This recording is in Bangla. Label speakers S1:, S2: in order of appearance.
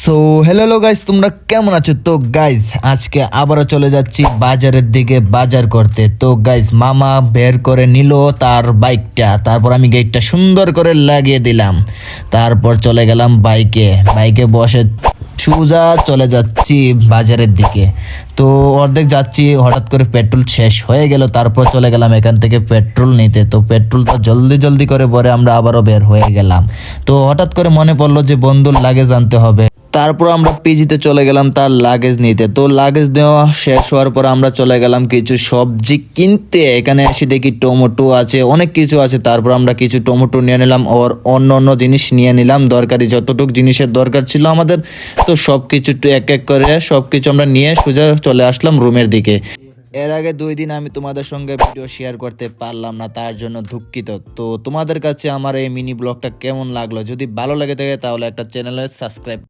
S1: সো হ্যালো গাইস, তোমরা কেমন আছো? তো গাইস আজকে আবারও চলে যাচ্ছি বাজারের দিকে বাজার করতে। তো গাইস মামা বের করে নিল তার বাইকটা, তারপর আমি গেটটা সুন্দর করে লাগিয়ে দিলাম। তারপর চলে গেলাম বাইকে বসে সোজা চলে যাচ্ছি বাজারের দিকে। তো অর্ধেক যাচ্ছি, হঠাৎ করে পেট্রোল শেষ হয়ে গেল। তারপর চলে গেলাম এখান থেকে পেট্রোল নিতে। তো পেট্রোলটা জলদি করে ভরে আমরা আবারও বের হয়ে গেলাম। তো হঠাৎ করে মনে পড়লো যে বন্ধুর লাগেজ আনতে হবে। তারপর আমরা পিজিতে চলে গেলাম তার লাগেজ নিতে। তো লাগেজ দেওয়া শেষ হওয়ার পর আমরা চলে গেলাম কিছু সবজি কিনতে। এখানে এসে দেখি টমেটো আছে, অনেক কিছু আছে। তারপর আমরা কিছু টমেটো নিয়ে নিলাম, আর অন্য জিনিস নিয়ে নিলাম, দরকারি যতটুকু জিনিসের দরকার ছিল আমাদের। তো সব কিছু এক এক করে সব কিছু আমরা নিয়ে সোজা চলে আসলাম রুমের দিকে। এর আগে 2 দিন আমি তোমাদের সঙ্গে ভিডিও শেয়ার করতে পারলাম না, তার জন্য দুঃখিত। তো তোমাদের কাছে আমার এই মিনি ব্লগটা কেমন লাগলো? যদি ভালো লাগে থাকে তাহলে একটা চ্যানেলে সাবস্ক্রাইব